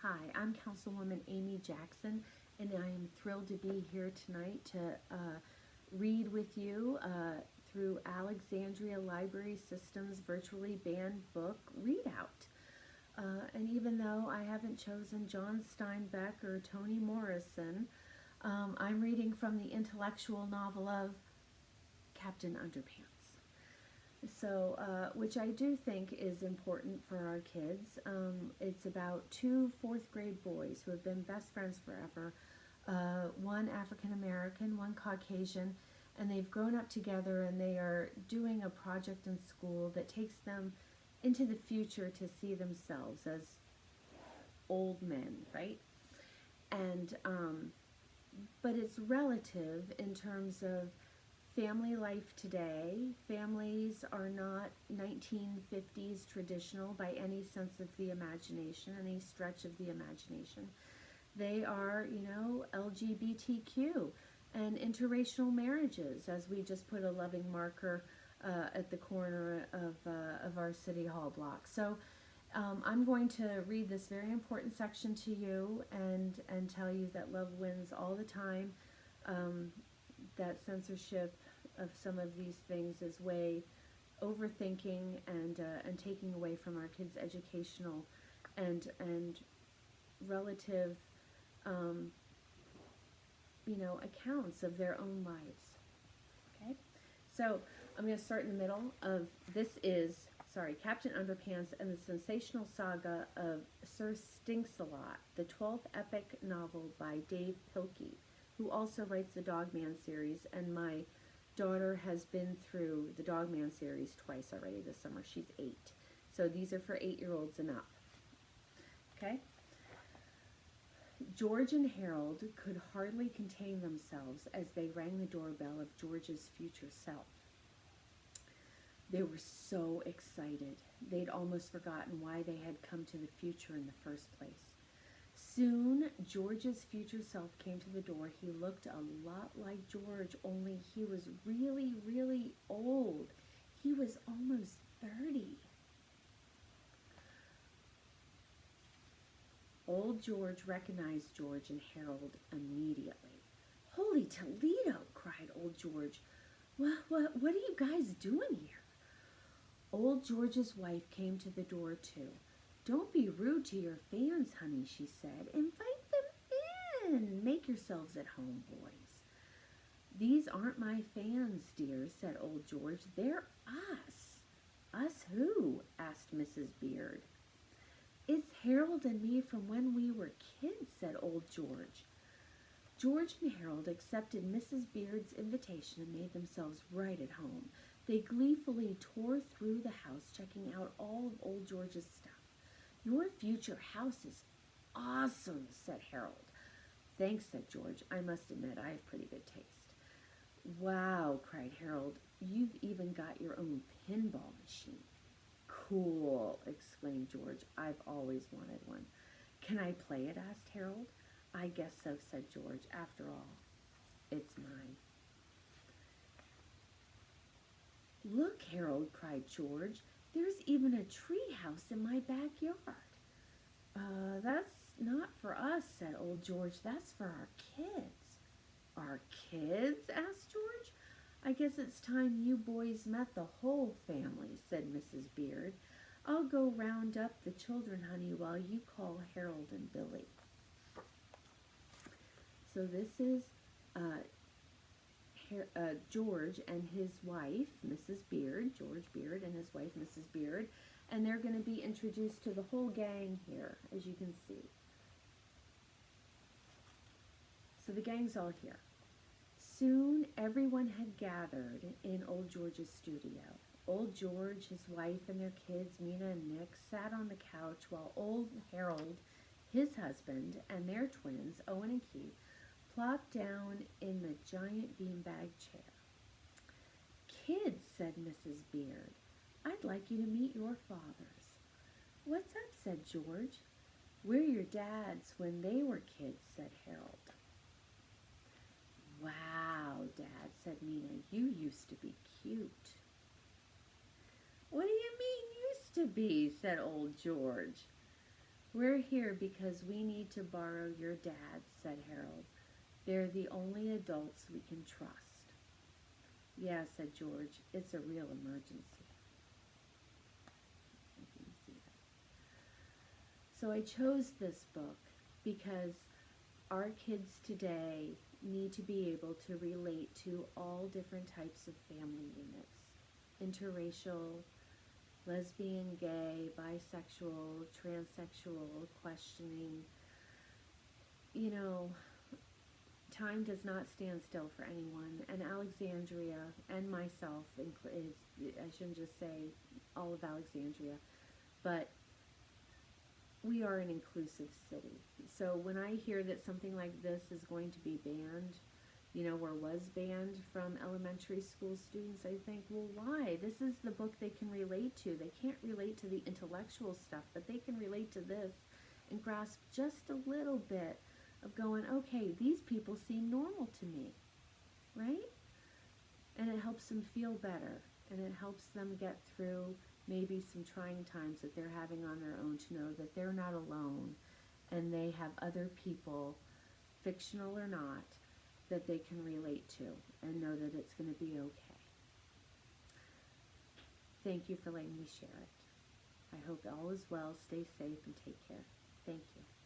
Hi, I'm Councilwoman Amy Jackson, and I am thrilled to be here tonight to read with you through Alexandria Library System's virtually banned book readout. And even though I haven't chosen John Steinbeck or Toni Morrison, I'm reading from the intellectual novel of Captain Underpants. Which I do think is important for our kids. It's about two fourth grade boys who have been best friends forever, one African American, one Caucasian, and they've grown up together and they are doing a project in school that takes them into the future to see themselves as old men, right? And but it's relative in terms of family life today. Families are not 1950s traditional by any sense of the imagination, any stretch of the imagination. They are, LGBTQ and interracial marriages, as we just put a loving marker at the corner of our City Hall block. So I'm going to read this very important section to you and tell you that love wins all the time. That censorship of some of these things is way overthinking and taking away from our kids' educational and relative accounts of their own lives. Okay, so I'm going to start in the middle of Captain Underpants and the sensational saga of Sir Stinks-a-Lot, the 12th epic novel by Dave Pilkey, who also writes the Dogman series, and my daughter has been through the Dogman series twice already this summer. She's 8. So these are for 8-year-olds and up. Okay? George and Harold could hardly contain themselves as they rang the doorbell of George's future self. They were so excited. They'd almost forgotten why they had come to the future in the first place. Soon, George's future self came to the door. He looked a lot like George, only he was really, really old. He was almost 30. Old George recognized George and Harold immediately. "Holy Toledo!" cried old George. What are you guys doing here?" Old George's wife came to the door too. "Don't be rude to your fans, honey," she said. "Invite them in. Make yourselves at home, boys." "These aren't my fans, dear," said old George. "They're us." "Us who?" asked Mrs. Beard. "It's Harold and me from when we were kids," said old George. George and Harold accepted Mrs. Beard's invitation and made themselves right at home. They gleefully tore through the house, checking out all of old George's stuff. "Your future house is awesome," said Harold. "Thanks," said George. "I must admit, I have pretty good taste." "Wow," cried Harold. "You've even got your own pinball machine." "Cool," exclaimed George. "I've always wanted one." "Can I play it?" asked Harold. "I guess so," said George. "After all, it's mine." "Look, Harold," cried George. "There's even a tree house in my backyard." That's not for us," said old George. "That's for our kids." "Our kids?" asked George. "I guess it's time you boys met the whole family," said Mrs. Beard. "I'll go round up the children, honey, while you call Harold and Billy." So this is George and his wife, Mrs. Beard, George Beard and his wife, Mrs. Beard, and they're going to be introduced to the whole gang here, as you can see. So the gang's all here. Soon everyone had gathered in old George's studio. Old George, his wife, and their kids, Mina and Nick, sat on the couch while old Harold, his husband, and their twins, Owen and Keith, plopped down in the giant beanbag chair. "Kids," said Mrs. Beard, "I'd like you to meet your fathers." "What's up?" said George. "We're your dads when they were kids," said Harold. "Wow, Dad," said Mina, "you used to be cute." "What do you mean used to be?" said old George. We're here because we need to borrow your dad, said Harold. They're the only adults we can trust. Yeah, said George, it's a real emergency. So I chose this book because our kids today need to be able to relate to all different types of family units: interracial, lesbian, gay, bisexual, transsexual, questioning. You know, time does not stand still for anyone, and Alexandria and myself is, I shouldn't just say all of Alexandria, but we are an inclusive city. So when I hear that something like this is going to be banned, or was banned from elementary school students, I think, well, why? This is the book they can relate to. They can't relate to the intellectual stuff, but they can relate to this and grasp just a little bit of going, okay, these people seem normal to me, right? And it helps them feel better, and it helps them get through maybe some trying times that they're having on their own, to know that they're not alone and they have other people, fictional or not, that they can relate to and know that it's going to be okay. Thank you for letting me share it. I hope all is well. Stay safe and take care. Thank you.